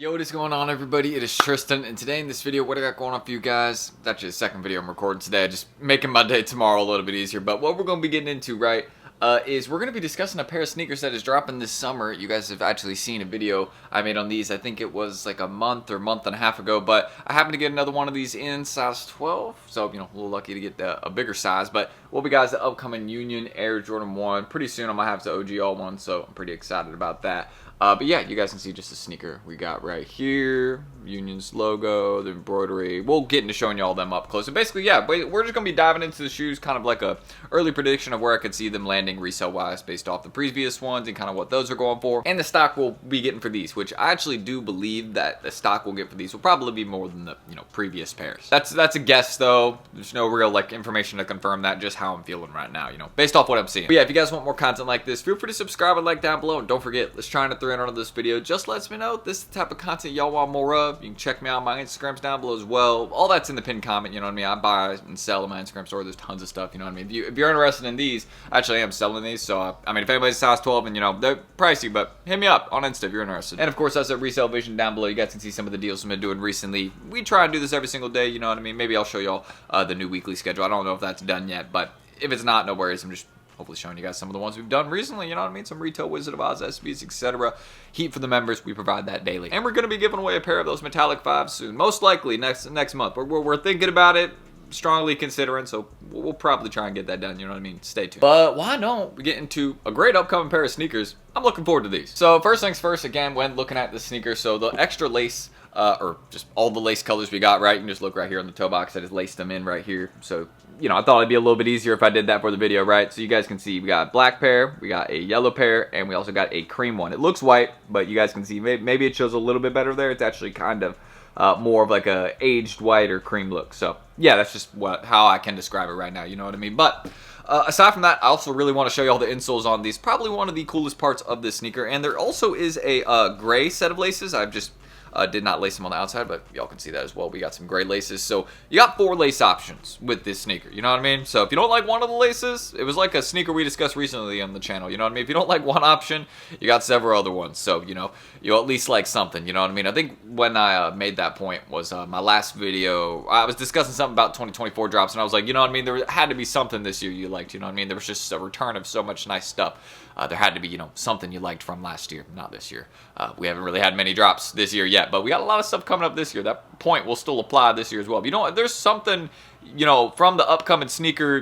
Yo, what is going on, everybody? It is Tristan, and today in this video, what I got going on for you guys, it's actually the second video I'm recording today, just making my day tomorrow a little bit easier, but what we're going to be getting into, right, is we're going to be discussing a pair of sneakers that is dropping this summer. You guys have actually seen a video I made on these. I think it was like a month and a half ago, but I happened to get another one of these in size 12, so, you know, a little lucky to get a bigger size, but we'll be, guys, the upcoming Union Air Jordan 1. Pretty soon I'm going to have the OG all one, so I'm pretty excited about that. But yeah, you guys can see just the sneaker we got right here. Union's logo, the embroidery. We'll get into showing you all them up close. And basically, yeah, we're just going to be diving into the shoes, kind of like a early prediction of where I could see them landing resale-wise based off the previous ones and kind of what those are going for. And the stock we'll be getting for these, which I actually do believe that the stock we'll get for these will probably be more than the, previous pairs. That's a guess, though. There's no real, information to confirm that, just how I'm feeling right now, based off what I'm seeing. But yeah, if you guys want more content like this, feel free to subscribe and like down below. And don't forget, let's try to 300 on this video. Just lets me know this is the type of content y'all want more of. You can check me out on my Instagrams down below as well. All that's in the pinned comment, you know what I mean? I buy and sell on my Instagram store. There's tons of stuff, you know what I mean? If you're interested in these, actually I am selling these. So, I mean, if anybody's size 12 and, they're pricey, but hit me up on Insta if you're interested. And, of course, that's at Resale Vision down below. You guys can see some of the deals I've been doing recently. We try and do this every single day, you know what I mean? Maybe I'll show y'all the new weekly schedule. I don't know if that's done yet, but if it's not, no worries. I'm just hopefully showing you guys some of the ones we've done recently, you know what I mean? Some retail Wizard of Oz, SBs, etc. Heat for the members, we provide that daily. And we're going to be giving away a pair of those metallic 5s soon. Most likely next month. We're thinking about it, strongly considering, so we'll probably try and get that done, you know what I mean? Stay tuned. But why don't we get into a great upcoming pair of sneakers? I'm looking forward to these. So first things first, again, when looking at the sneakers, so the extra lace, or just all the lace colors we got, right? You can just look right here on the toe box. I just laced them in right here. So, I thought it'd be a little bit easier if I did that for the video, right? So you guys can see we got a black pair, we got a yellow pair, and we also got a cream one. It looks white, but you guys can see maybe it shows a little bit better there. It's actually kind of more of like a aged white or cream look. So yeah, that's just how I can describe it right now. You know what I mean? But aside from that, I also really want to show you all the insoles on these. Probably one of the coolest parts of this sneaker. And there also is a gray set of laces. I've just did not lace them on the outside, but y'all can see that as well. We got some gray laces. So you got 4 lace options with this sneaker. You know what I mean? So if you don't like one of the laces, it was like a sneaker we discussed recently on the channel. You know what I mean? If you don't like one option, you got several other ones. So, you'll at least like something. You know what I mean? I think when I made that point was my last video. I was discussing something about 2024 drops, and I was like, you know what I mean? There had to be something this year you liked. You know what I mean? There was just a return of so much nice stuff. There had to be, something you liked from last year, not this year. We haven't really had many drops this year yet, but we got a lot of stuff coming up this year. That point will still apply this year as well. But if there's something, from the upcoming sneaker,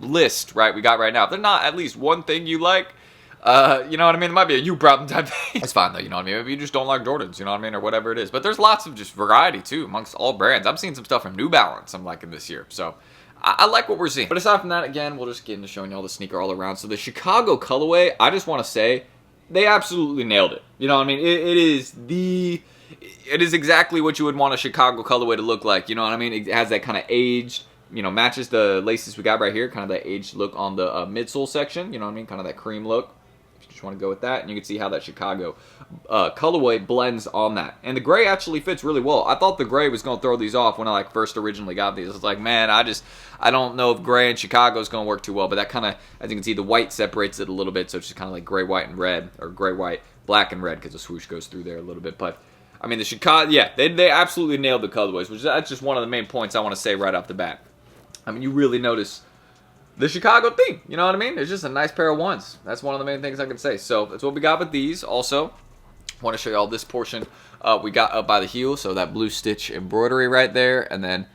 list, right, we got right now. If there's not at least one thing you like, you know what I mean? It might be a you problem type thing. It's fine though, you know what I mean? Maybe you just don't like Jordans, you know what I mean? Or whatever it is. But there's lots of just variety too amongst all brands. I'm seeing some stuff from New Balance I'm liking this year. So I like what we're seeing. But aside from that, again, we'll just get into showing you all the sneaker all around. So the Chicago colorway, I just want to say, they absolutely nailed it. You know what I mean? It is exactly what you would want a Chicago colorway to look like. You know what I mean? It has that kind of aged, matches the laces we got right here. Kind of that aged look on the midsole section. You know what I mean? Kind of that cream look. Just want to go with that, and you can see how that Chicago colorway blends on that. And the gray actually fits really well. I thought the gray was going to throw these off when I first originally got these. It's like, man, I don't know if gray and Chicago is going to work too well, but that kind of, as you can see, the white separates it a little bit, so it's just kind of like gray, white, and red, or gray, white, black, and red, because the swoosh goes through there a little bit. But I mean, the Chicago, yeah, they absolutely nailed the colorways, which that's just one of the main points I want to say right off the bat. I mean, you really notice the Chicago theme, you know what I mean? It's just a nice pair of ones. That's one of the main things I can say. So that's what we got with these. Also, want to show you all this portion we got up by the heel. So that blue stitch embroidery right there. And then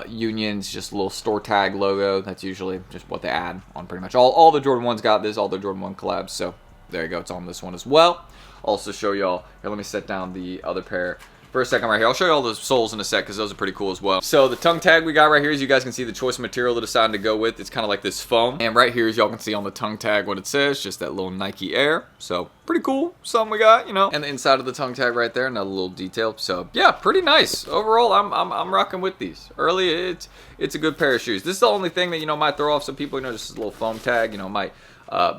Union's just a little store tag logo. That's usually just what they add on pretty much all the Jordan 1s got this, all the Jordan 1 collabs. So there you go. It's on this one as well. Also show y'all, here, let me set down the other pair for a second right here. I'll show you all the soles in a sec because those are pretty cool as well. So the tongue tag we got right here, as you guys can see, the choice material they decided to go with. It's kind of like this foam. And right here, as y'all can see on the tongue tag, what it says, just that little Nike Air. So pretty cool. Something we got, And the inside of the tongue tag right there, another little detail. So yeah, pretty nice. Overall, I'm rocking with these. Early, it's a good pair of shoes. This is the only thing that might throw off some people. Just a little foam tag. Might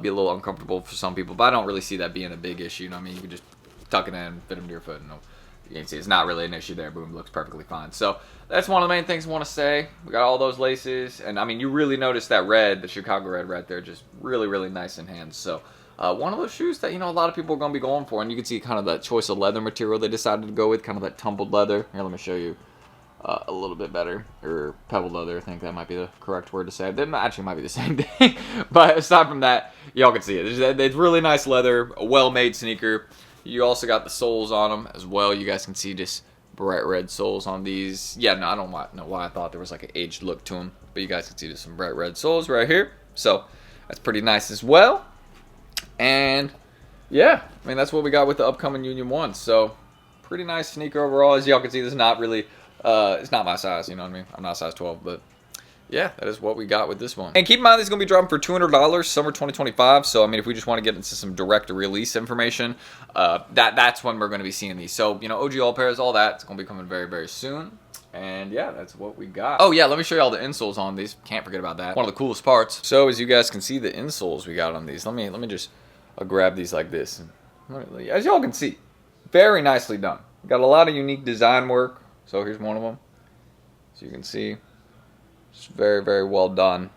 be a little uncomfortable for some people, but I don't really see that being a big issue. I mean, you can just tuck it in, fit them to your foot, and you can see it's not really an issue there. Boom, looks perfectly fine. So that's one of the main things I want to say. We got all those laces, and I mean, you really notice that red, the Chicago red right there, just really, really nice in hands. So One of those shoes that, you know, a lot of people are going to be going for. And you can see kind of that choice of leather material they decided to go with, kind of that tumbled leather. Here, let me show you a little bit better. Or pebbled leather, I think that might be the correct word to say. They actually might be the same thing. But aside from that, y'all can see it. It's really nice leather, a well-made sneaker. You also got the soles on them as well. You guys can see just bright red soles on these. Yeah, no, I don't know why I thought there was like an aged look to them. But you guys can see there's some bright red soles right here. So that's pretty nice as well. And yeah, I mean, that's what we got with the upcoming Union 1. So pretty nice sneaker overall. As y'all can see, this is not really, it's not my size, you know what I mean? I'm not size 12, but yeah, that is what we got with this one. And keep in mind, this is going to be dropping for $200 summer 2025. So, I mean, if we just want to get into some direct release information, that's when we're going to be seeing these. So, you know, OG all pairs, all that, it's going to be coming very, very soon. And yeah, that's what we got. Oh yeah, let me show you all the insoles on these. Can't forget about that. One of the coolest parts. So as you guys can see, the insoles we got on these. Let me just grab these like this. As y'all can see, very nicely done. Got a lot of unique design work. So here's one of them. So you can see. It's very, very well done.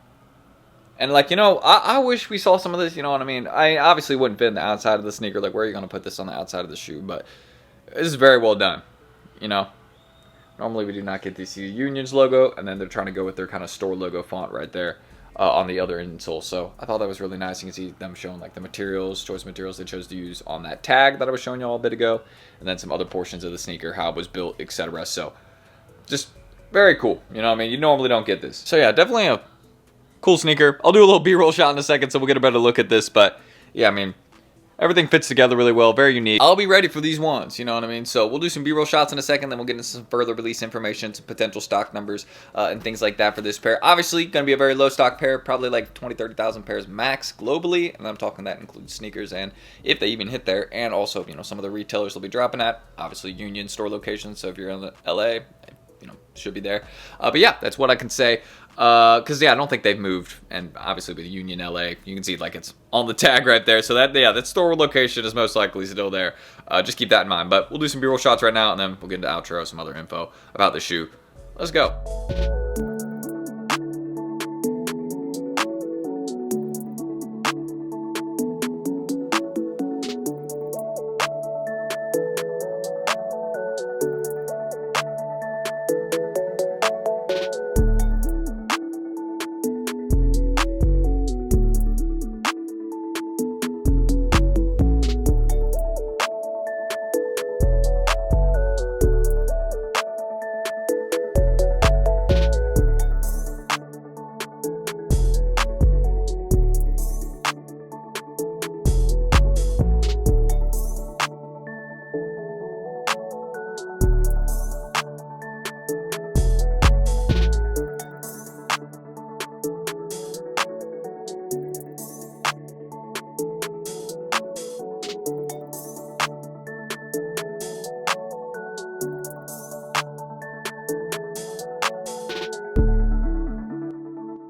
And like, you know, I wish we saw some of this, you know what I mean? I obviously wouldn't fit in the outside of the sneaker. Like, where are you going to put this on the outside of the shoe? But this is very well done, you know? Normally we do not get to see Union's logo, and then they're trying to go with their kind of store logo font right there on the other insole. So I thought that was really nice. You can see them showing like the materials, choice materials they chose to use on that tag that I was showing you all a bit ago, and then some other portions of the sneaker, how it was built, etc. So just very cool. You know what I mean? You normally don't get this. So yeah, definitely a cool sneaker. I'll do a little B-roll shot in a second so we'll get a better look at this. But yeah, I mean, everything fits together really well. Very unique. I'll be ready for these ones. You know what I mean? So we'll do some B-roll shots in a second. Then we'll get into some further release information, some potential stock numbers, and things like that for this pair. Obviously, going to be a very low stock pair. Probably like 20, 30,000 pairs max globally. And I'm talking that includes sneakers and if they even hit there. And also, you know, some of the retailers will be dropping at. Obviously, Union store locations. So if you're in LA, you know, should be there. But yeah, that's what I can say. Because yeah, I don't think they've moved, and obviously with Union LA, you can see like it's on the tag right there. So that, yeah, that store location is most likely still there. Just keep that in mind. But we'll do some B-roll shots right now, and then we'll get into outro, some other info about the shoe. Let's go.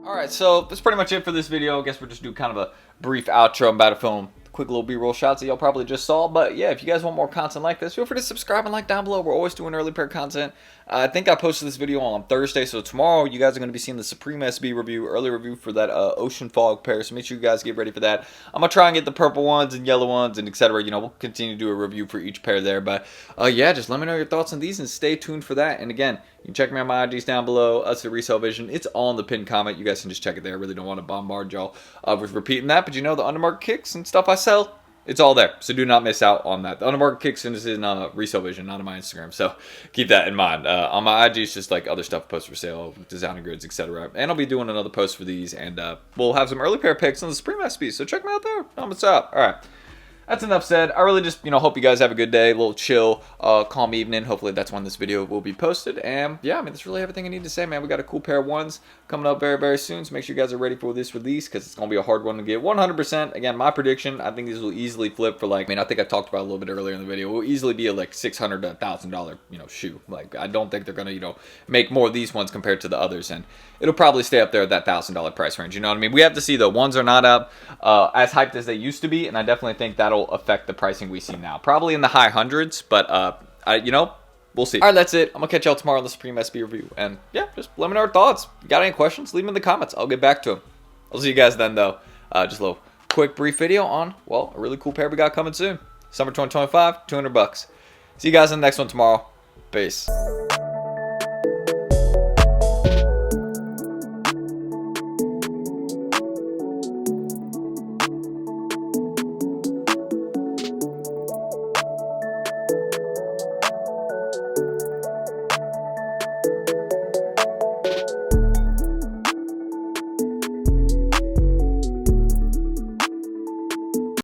Alright, so that's pretty much it for this video. I guess we'll just do kind of a brief outro. I'm about to film quick little B-roll shots that y'all probably just saw. But yeah, if you guys want more content like this, feel free to subscribe and like down below. We're always doing early pair content. I think I posted this video on Thursday, so tomorrow you guys are going to be seeing the Supreme SB review, early review for that Ocean Fog pair. So make sure you guys get ready for that. I'm going to try and get the purple ones and yellow ones and etc. You know, we'll continue to do a review for each pair there. But yeah, just let me know your thoughts on these and stay tuned for that. And again, you can check me on my IGs down below. Us at Resale Vision. It's all in the pinned comment. You guys can just check it there. I really don't want to bombard y'all with repeating that. But you know, the undermarket kicks and stuff I sell, it's all there. So do not miss out on that. The undermarket kicks is in Resale Vision, not on my Instagram. So keep that in mind. On my IG, it's just like other stuff post for sale, designer goods, etc. And I'll be doing another post for these. And we'll have some early pair picks on the Supreme SB. So check me out there. What's up? All right. That's enough said. I really just, hope you guys have a good day, a little chill, calm evening. Hopefully that's when this video will be posted. And yeah, I mean, that's really everything I need to say, man. We got a cool pair of ones coming up very, very soon. So make sure you guys are ready for this release because it's going to be a hard one to get 100%. Again, my prediction, I think these will easily flip for like, I think I talked about it a little bit earlier in the video. It will easily be a like $600 to $1,000, shoe. Like, I don't think they're going to, make more of these ones compared to the others. And it'll probably stay up there at that $1,000 price range. You know what I mean? We have to see though. Ones are not up as hyped as they used to be. And I definitely think that'll affect the price we see now, probably in the high hundreds, but we'll see. All right, that's it. I'm gonna catch y'all tomorrow on the Supreme SB review, and yeah, just let me know your thoughts. You got any questions, leave them in the comments. I'll get back to them. I'll see you guys then though. Just a little quick brief video on, well, a really cool pair we got coming soon. Summer 2025, $200. See you guys in the next one tomorrow. Peace.